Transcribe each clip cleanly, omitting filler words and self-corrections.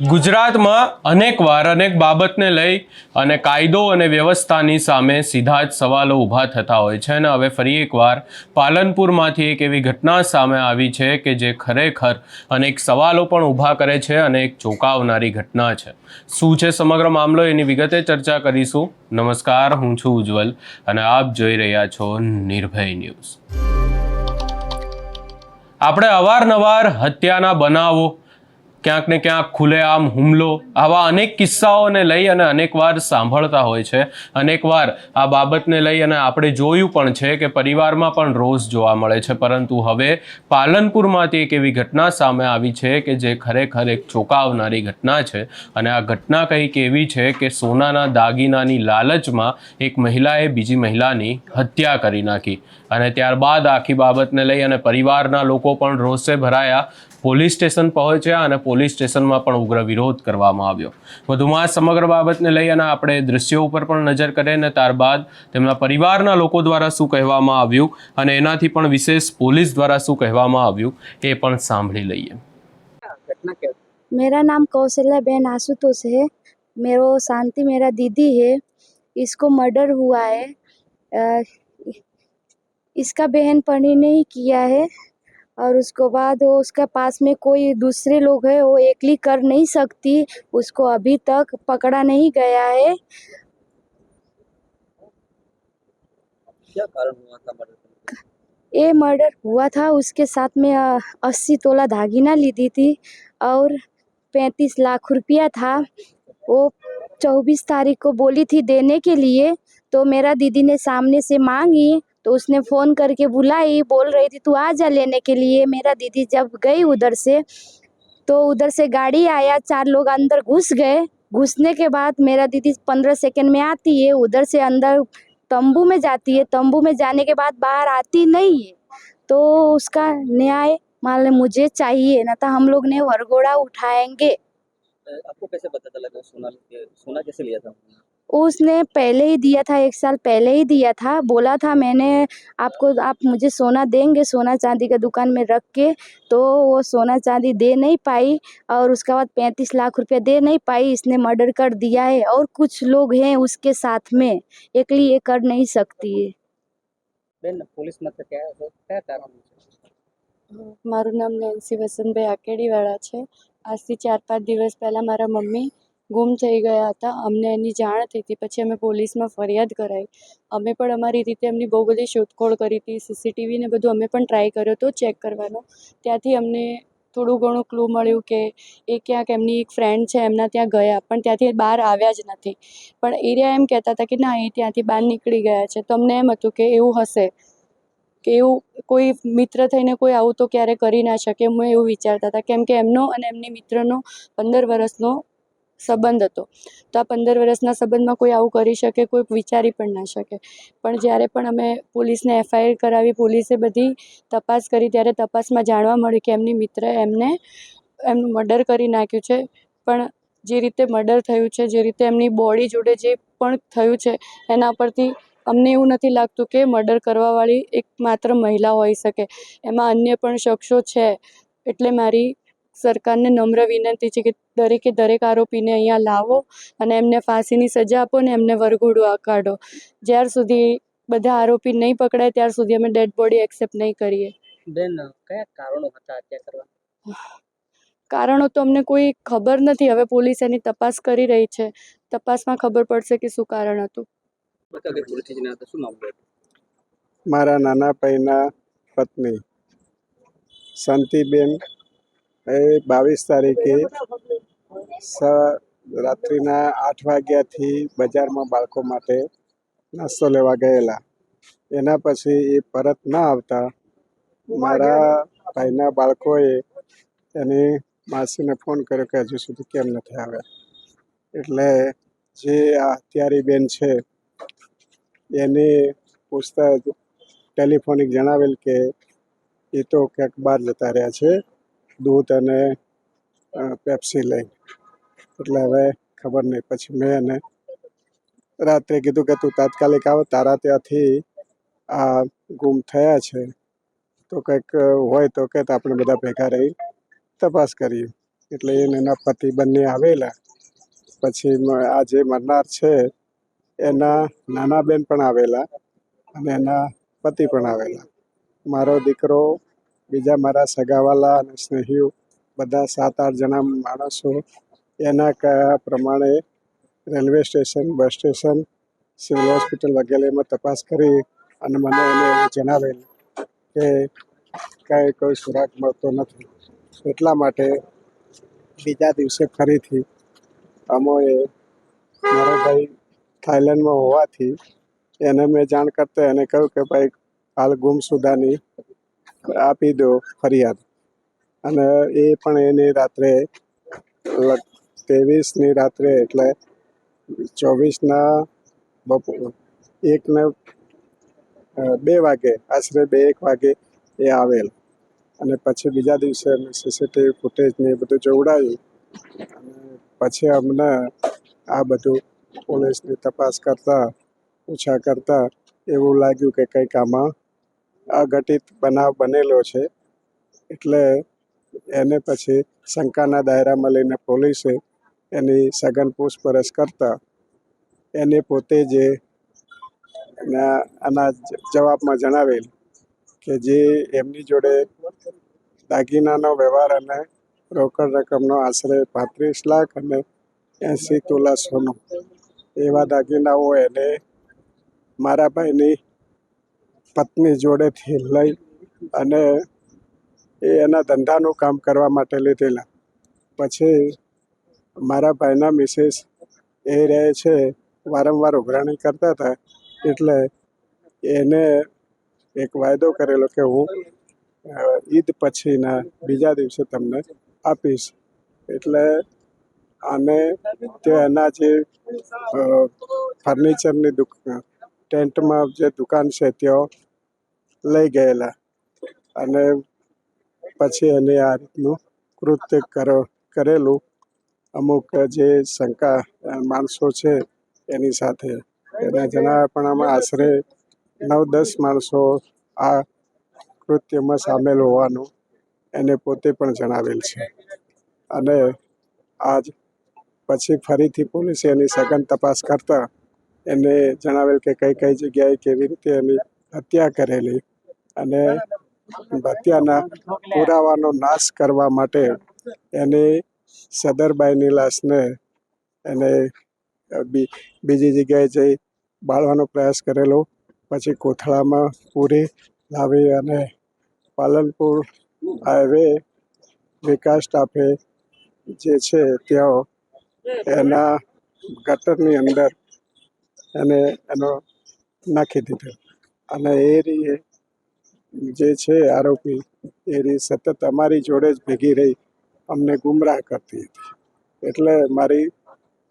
ગુજરાતમાં અનેકવાર અનેક બાબતને લઈ અને કાયદો અને વ્યવસ્થાની સામે સીધા જ સવાલો ઊભા થતા હોય છે અને હવે ફરી એકવાર પાલનપુરમાંથી એક એવી ઘટના સામે આવી છે કે જે ખરેખર અનેક સવાલો પણ ઊભા કરે છે અને એક ચોંકાવનારી ઘટના છે। શું છે સમગ્ર મામલો એની વિગતે ચર્ચા કરીશું। નમસ્કાર, હું છું ઉજ્જવલ અને આપ જોઈ રહ્યા છો નિર્ભય ન્યૂઝ। આપણે અવારનવાર હત્યાના બનાવો, ક્યાંક ને ક્યાંક ખુલ્લેઆમ હુમલો, આવા અનેક કિસ્સાઓને લઈ અને અનેકવાર સાંભળતા હોય છે। અનેકવાર આ બાબતને લઈ અને આપણે જોયું પણ છે કે પરિવારમાં પણ રોષ જોવા મળે છે, પરંતુ હવે પાલનપુરમાંથી એક એવી ઘટના સામે આવી છે કે જે ખરેખર એક ચોંકાવનારી ઘટના છે। અને આ ઘટના કંઈક એવી છે કે સોનાના દાગીનાની લાલચમાં એક મહિલાએ બીજી મહિલાની હત્યા કરી નાખી અને ત્યારબાદ આખી બાબતને લઈ અને પરિવારના લોકો પણ રોષે ભરાયા, પોલીસ સ્ટેશન પહોંચ્યા અને પોલીસ સ્ટેશનમાં પણ ઉગ્ર વિરોધ કરવામાં આવ્યો। વધુમાં સમગ્ર બાબતને લઈ અને આપણે દ્રશ્યો ઉપર પણ નજર કરીએ અને ત્યારબાદ તેમના પરિવારના લોકો દ્વારા શું કહેવામાં આવ્યું અને એનાથી પણ વિશેષ પોલીસ દ્વારા શું કહેવામાં આવ્યું એ પણ સાંભળી લઈએ। मेरा नाम कौशल्या बहन आशुतोष है। मेरो शांति मेरा दीदी है। इसको मर्डर हुआ है। अ, इसका बहन पढ़ी नहीं किया है और उसको बाद वो उसका पास में कोई दूसरे लोग है, वो अकेली कर नहीं सकती। उसको अभी तक पकड़ा नहीं गया है। क्या कारण हुआ था मर्डर करने का? ये मर्डर हुआ था, उसके साथ में 80 तोला धागीना ली दी थी और 35 लाख रुपया था। वो 24 तारीख को बोली थी देने के लिए, तो मेरा दीदी ने सामने से मांगी तो उसने फ़ोन करके बुलाई, बोल रही थी तू आ जा लेने के लिए। मेरा दीदी जब गई उधर से, तो उधर से गाड़ी आया, 4 लोग अंदर घुस गए। घुसने के बाद मेरा दीदी 15 सेकंड में आती है, उधर से अंदर तंबू में जाती है। तंबू में जाने के बाद बाहर आती नहीं है। तो उसका न्याय मान मुझे चाहिए, ना तो हम लोग ने वरघोड़ा उठाएंगे। आपको कैसे पता लगा सोना कैसे लिया था? उसने पहले ही दिया था, 1 साल पहले ही दिया था। बोला था मैंने आपको, आप मुझे सोना देंगे, सोना चांदी का दुकान में रख के। तो वो सोना चांदी दे नहीं पाई और उसके बाद 35 लाख रुपया दे नहीं पाई। इसने मर्डर कर दिया है और कुछ लोग हैं उसके साथ में, अकेली ये कर नहीं सकती है। બેન પોલીસમાં તો કયા કારણ છે? મારું નામ નેન્સી વસંતભાઈ આકેડીવાળા છે। આજથી 4-5 દિવસ પહેલાં મારા મમ્મી ગુમ થઈ ગયા હતા। અમને એની જાણ થઈ હતી, પછી અમે પોલીસમાં ફરિયાદ કરાવી। અમે પણ અમારી રીતે એમની બહુ બધી શોધખોળ કરી હતી, CCTV ને બધું અમે પણ ટ્રાય કર્યો હતો ચેક કરવાનો। ત્યાંથી અમને થોડું ઘણું ક્લુ મળ્યું કે એ ક્યાંક એમની એક ફ્રેન્ડ છે એમના ત્યાં ગયા, પણ ત્યાંથી બહાર આવ્યા જ નથી। પણ એરિયા એમ કહેતા હતા કે ના, એ ત્યાંથી બહાર નીકળી ગયા છે। તો અમને એમ હતું કે એવું હશે, કે એવું કોઈ મિત્ર થઈને કોઈ આવું તો ક્યારે કરી ના શકે। અમે એવું વિચારતા હતા, કેમ કે એમનો અને એમની મિત્રનો 15 વર્ષનો સંબંધ હતો। તો આ 15 વર્ષના સંબંધમાં કોઈ આવું કરી શકે, કોઈ વિચારી પણ ના શકે। પણ જ્યારે પણ અમે પોલીસને FIR કરાવી, પોલીસે બધી તપાસ કરી, ત્યારે તપાસમાં જાણવા મળ્યું કે એમની મિત્રએ એમનું મર્ડર કરી નાખ્યું છે। પણ જે રીતે મર્ડર થયું છે, જે રીતે એમની બોડી જોડે જે પણ થયું છે, એના પરથી અમને એવું નથી લાગતું કે મર્ડર કરવાવાળી એક માત્ર મહિલા હોઈ શકે, એમાં અન્ય પણ શખ્સો છે। એટલે મારી સરકારને નમ્ર વિનંતી છે કે દરેકે દરેક આરોપીને અહીંયા લાવો અને એમને ફાંસીની સજા આપો ને એમને વરઘોડું કાઢો। જ્યાર સુધી બધા આરોપી નહીં પકડાય ત્યાર સુધી અમે ડેડ બોડી એક્સેપ્ટ નહીં કરીએ। બેન કયા કારણો હતા હત્યા કરવા? કારણો તો અમને કોઈ ખબર નથી। હવે પોલીસ એની તપાસ કરી રહી છે, તપાસમાં ખબર પડશે કે શું કારણ હતું। શું નામ? મારા નાના ભાઈના પત્ની શાંતિબેન એ 22 તારીખે રાત્રિના 8 વાગ્યાથી બજારમાં બાળકો માટે નાસ્તો લેવા ગયેલા। એના પછી એ પરત ના આવતા મારા ભાઈના બાળકોએ એની માસીને ફોન કર્યો કે હજુ સુધી કેમ નથી આવ્યા। એટલે જે આ હત્યારી બેન છે એને પૂછતા ટેલિફોનિક જણાવેલ કે એ તો ક્યાંક બહાર જતા રહ્યા છે દૂધ અને પેપ્સી લઈ। એટલે હવે ખબર નહીં। પછી મેં એને રાત્રે કીધું કે તું તાત્કાલિક આવ, તારા ત્યાંથી આ ગુમ થયા છે તો કંઈક હોય તો કે આપણે બધા ભેગા રહી તપાસ કરીએ। એટલે એને એના પતિ બંને આવેલા. પછી આ જે મરનાર છે એના નાના બેન પણ આવેલા અને એના પતિ પણ આવેલા. મારો દીકરો, બીજા મારા સગાવાલા અને સ્નેહીઓ બધા 7-8 જણા માણસો એના કયા પ્રમાણે railway station, bus station, civil hospital વગેરેમાં તપાસ કરી અને મને એને એવું જણાવેલ કે કાંઈ કોઈ સુરાગ મળતો નથી. એટલા માટે બીજા દિવસે ફરીથી અમોએ મારો ભાઈ થાઈલેન્ડમાં હોવાથી એને મેં જાણ કરતા એને કહ્યું કે ભાઈ હાલ ગુમસુદાની આપી દો ફરિયાદ. અને એ પણ એની રાત્રે 23ની રાત્રે એટલે 24ના 1 વાગે આશરે 2-1 વાગે એ આવેલ. અને પછી બીજા દિવસે અમે સીસીટીવી ફૂટેજને એ બધું જોવડાવ્યું. અને પછી અમને આ બધું પોલીસની તપાસ કરતાં પૂછા કરતાં એવું લાગ્યું કે કંઈક આમાં અઘટિત બનાવ બનેલો છે. એટલે એને પછી શંકાના દાયરામાં લઈને પોલીસે એની સઘન પૂછપરછ કરતાં એને પોતે જે આના જવાબમાં જણાવેલ કે જે એમની જોડે દાગીનાનો વ્યવહાર અને રોકડ રકમનો આશરે 35 લાખ અને 80 તોલા સોનું એવા દાગીનાઓ એને મારા ભાઈની પત્ની જોડેથી લઈ અને એ એના ધંધાનું કામ કરવા માટે લીધેલા. પછી મારા ભાઈના મિસેસ એ રહે છે વારંવાર ઉઘરાણી કરતા હતા. એટલે એને એક વાયદો કરેલો કે હું ઈદ પછીના બીજા દિવસે તમને આપીશ. એટલે આને તે એના જે ફર્નિચરની ટેન્ટમાં જે દુકાન છે ત્યાં લઈ ગયેલા અને પછી એને આ રીતનું કૃત્ય કરેલું. અમુક જે શંકા માણસો છે એની સાથે એના જણાવ્યા પણ આમાં આશરે 9-10 માણસો આ કૃત્યમાં સામેલ હોવાનું એને પોતે પણ જણાવેલ છે. અને આજ પછી ફરીથી પોલીસે એની સઘન તપાસ કરતાં એને જણાવેલ કે કઈ કઈ જગ્યાએ કેવી રીતે એની હત્યા કરેલી અને હત્યાના પુરાવાનો નાશ કરવા માટે એને સદરબાઈની લાશને એને બીજી જગ્યાએ જઈ બાળવાનો પ્રયાસ કરેલો. પછી કોથળામાં પૂરી લાવી અને પાલનપુર હાઈવે વિકાસ સ્ટાફે જે છે ત્યાં એના ગટરની અંદર એને એનો નાખી દીધો. અને એ રીએ જે છે આરોપી એ સતત અમારી જોડે જ ભેગી રહી અમને ગુમરાહ કરતી હતી. એટલે મારી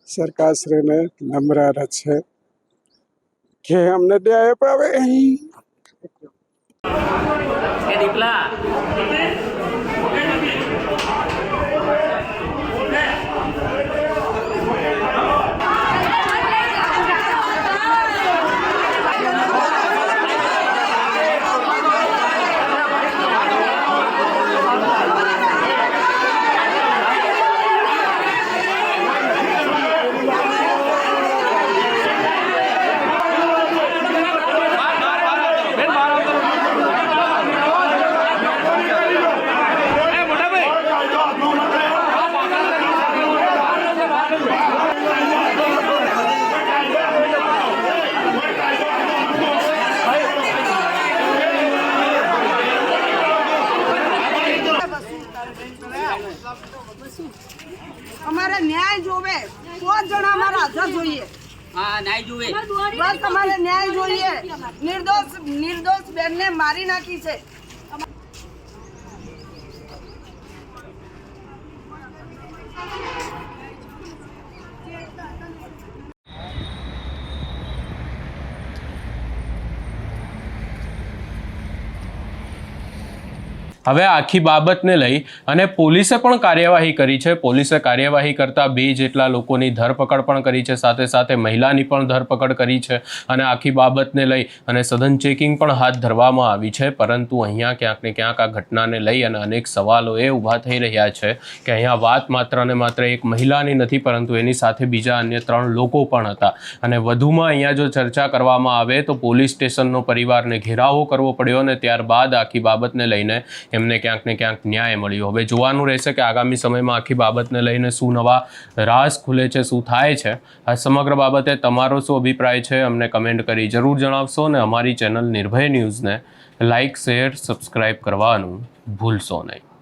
સરકારશ્રીને નમ્ર અરજ છે કે અમને ન્યાય અપાવે. અમારે ન્યાય જોવે. 5 જણા અમારા હાજર જોઈએ. હા, ન્યાય જોવે. બસ અમારે ન્યાય જોઈએ. નિર્દોષ બેનને મારી નાખી છે. હવે આખી બાબતને લઈ અને પોલીસે પણ કાર્યવાહી કરી છે. પોલીસે કાર્યવાહી કરતા 2 જેટલા લોકોની ધરપકડ પણ કરી છે, સાથે સાથે મહિલાની પણ ધરપકડ કરી છે અને આખી બાબતને લઈ અને સઘન ચેકિંગ પણ હાથ ધરવામાં આવી છે. પરંતુ અહીંયા ક્યાંક ને ક્યાંક આ ઘટનાને લઈ અને અનેક સવાલો એ ઊભા થઈ રહ્યા છે કે અહીંયા વાત માત્ર ને માત્ર એક મહિલાની નથી, પરંતુ એની સાથે બીજા અન્ય 3 લોકો પણ હતા. અને વધુમાં અહીંયા જો ચર્ચા કરવામાં આવે તો પોલીસ સ્ટેશનનો પરિવારને ઘેરાવો કરવો પડ્યો અને ત્યારબાદ આખી બાબતને લઈને એમને ક્યાંક ને ક્યાંક ન્યાય મળ્યો. હવે જોવાનું રહેશે કે આગામી સમયમાં આખી બાબતને લઈને શું નવા રાઝ ખુલે છે, શું થાય છે. આ સમગ્ર બાબતે તમારો શું અભિપ્રાય છે અમને કમેન્ટ કરી જરૂર જણાવશો અને અમારી ચેનલ નિર્ભય ન્યૂઝને લાઇક, શેર, સબસ્ક્રાઈબ કરવાનું ભૂલશો નહીં.